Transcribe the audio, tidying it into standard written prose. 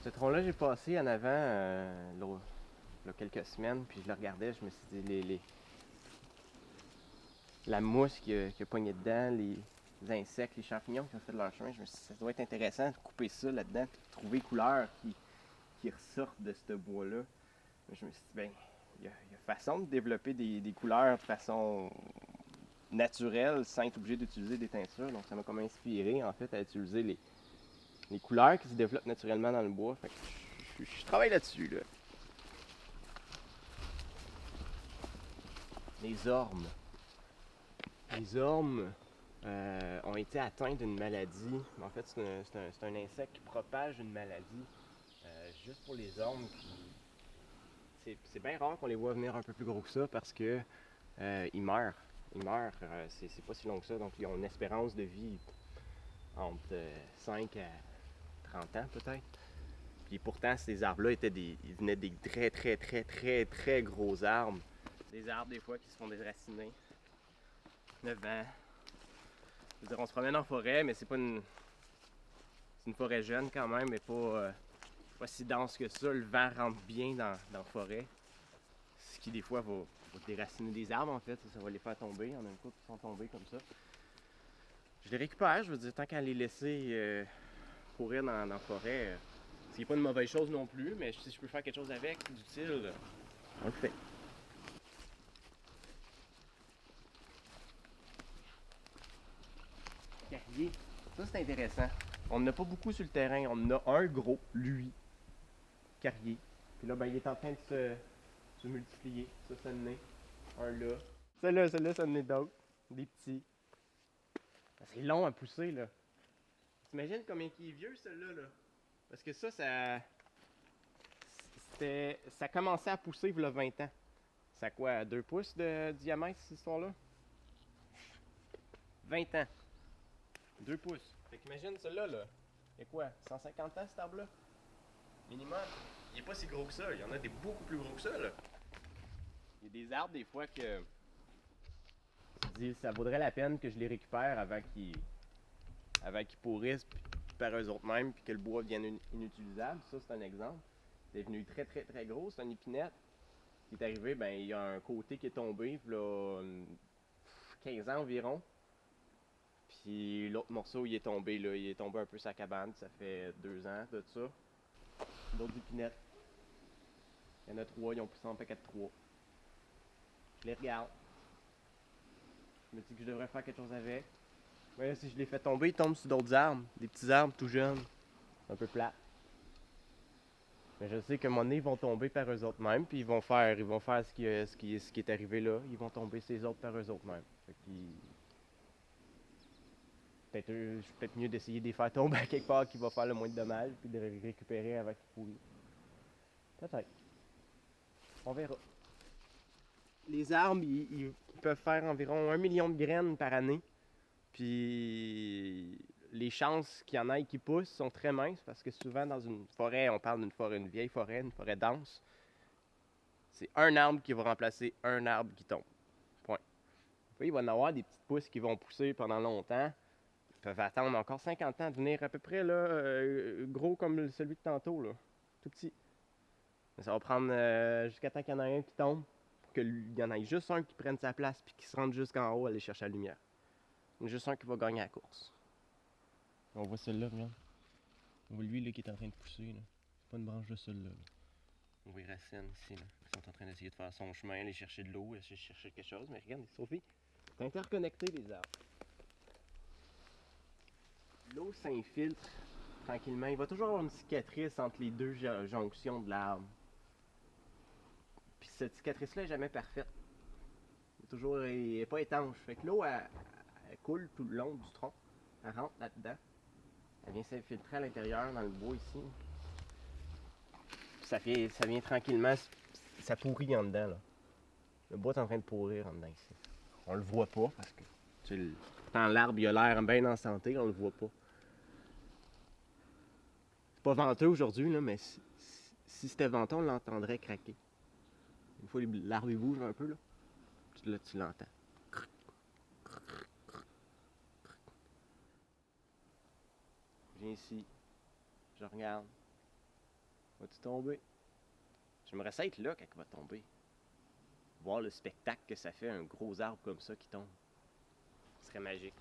Ce tronc-là, j'ai passé en avant là, quelques semaines, puis je le regardais, je me suis dit, la mousse qui a pogné dedans, les insectes, les champignons qui ont fait de leur chemin, je me suis dit, ça doit être intéressant de couper ça là-dedans, puis de trouver les couleurs qui ressortent de ce bois-là. Je me suis dit, ben, il y a façon de développer des couleurs de façon naturelle, sans être obligé d'utiliser des teintures. Donc ça m'a comme inspiré, en fait, à utiliser les couleurs qui se développent naturellement dans le bois. Fait que je travaille là-dessus, là. Les ormes. Les ormes ont été atteints d'une maladie. En fait, c'est un insecte qui propage une maladie. Juste pour les ormes, c'est bien rare qu'on les voit venir un peu plus gros que ça parce que ils meurent. Ils meurent, c'est pas si long que ça, donc ils ont une espérance de vie entre 5 à 30 ans peut-être. Puis pourtant, ces arbres-là ils venaient des très très très très très gros arbres. Des arbres des fois qui se font déraciner. 9 ans. Je veux dire, on se promène en forêt, mais c'est une forêt jeune quand même, mais pas si dense que ça. Le vent rentre bien dans la forêt. Ce qui des fois va déraciner des arbres en fait, ça va les faire tomber. Il y en a une couple qui sont tombés comme ça. Je les récupère, je veux dire, tant qu'à les laisser pourrir dans la forêt, ce qui n'est pas une mauvaise chose non plus, mais si je peux faire quelque chose avec, d'utile, on le fait. Carrier, ça c'est intéressant. On n'en a pas beaucoup sur le terrain, on en a un gros, lui, carrier. Puis là, ben, il est en train de se multiplier. Ça, c'est le nez. Un là. Celui-là, c'est le nez d'autres. Des petits. C'est long à pousser, là. T'imagines combien il est vieux, celui-là, là? Parce que ça commençait à pousser il y a 20 ans. Ça a quoi, 2 pouces de diamètre, cette histoire-là? 20 ans. 2 pouces. Fait qu'imagine celui-là, là. Il y a quoi, 150 ans, cet arbre-là? Minimum. Il est pas si gros que ça. Il y en a des beaucoup plus gros que ça, là. Il y a des arbres, des fois, que tu dis, ça vaudrait la peine que je les récupère avant qu'ils pourrissent par eux autres mêmes, puis que le bois devienne inutilisable. Ça, c'est un exemple. C'est devenu très, très, très gros. C'est une épinette qui est arrivé, ben, il y a un côté qui est tombé, là, 15 ans environ. Puis l'autre morceau, il est tombé, là. Il est tombé un peu sa cabane. Ça fait 2 ans de ça. D'autres épinettes. Il y en a 3, ils ont poussé en paquet de 3. Je les regarde. Je me dis que je devrais faire quelque chose avec. Mais là, si je les fais tomber, ils tombent sur d'autres arbres. Des petits arbres tout jeunes. C'est un peu plat. Mais je sais qu'à un moment donné, ils vont tomber par eux autres mêmes, puis ils vont faire ce qui est arrivé là. Ils vont tomber ces autres par eux autres mêmes. Fait qu'ils... peut-être mieux d'essayer de les faire tomber à quelque part qui va faire le moins de dommages, puis de les récupérer avant qu'ils pourrissent. Peut-être. On verra. Les arbres, ils peuvent faire environ 1 million de graines par année. Puis les chances qu'il y en ait qui poussent sont très minces parce que souvent dans une forêt, on parle d'une forêt, une vieille forêt, une forêt dense. C'est un arbre qui va remplacer un arbre qui tombe. Point. Puis, il va y en avoir des petites pousses qui vont pousser pendant longtemps. Ils peuvent attendre encore 50 ans à devenir à peu près là, gros comme celui de tantôt, là. Tout petit. Mais ça va prendre jusqu'à temps qu'il y en ait un qui tombe pour qu'il y en ait juste un qui prenne sa place puis qui se rende jusqu'en haut aller chercher la lumière. Il y en a juste un qui va gagner la course. On voit celle-là, regarde. On voit lui là, qui est en train de pousser. Là. C'est pas une branche de celle-là. Là. On voit les racines ici. Là. Ils sont en train d'essayer de faire son chemin, aller chercher de l'eau, essayer de chercher quelque chose. Mais regarde, Sophie, c'est interconnecté les arbres. L'eau s'infiltre tranquillement. Il va toujours avoir une cicatrice entre les deux jonctions de l'arbre. Puis cette cicatrice-là n'est jamais parfaite. Elle n'est pas étanche. Fait que l'eau, elle coule tout le long du tronc. Elle rentre là-dedans. Elle vient s'infiltrer à l'intérieur dans le bois ici. Puis ça vient tranquillement, ça pourrit en dedans. Là. Le bois est en train de pourrir en dedans ici. On le voit pas parce que pourtant l'arbre il a l'air bien en santé, on le voit pas. C'est pas venteux aujourd'hui, là, mais si c'était venteux, on l'entendrait craquer. Une fois l'arbre il bouge un peu, là, tu l'entends. Je viens ici, je regarde. Va-tu tomber? J'aimerais ça être là quand il va tomber. Voir le spectacle que ça fait, un gros arbre comme ça qui tombe. Ce serait magique.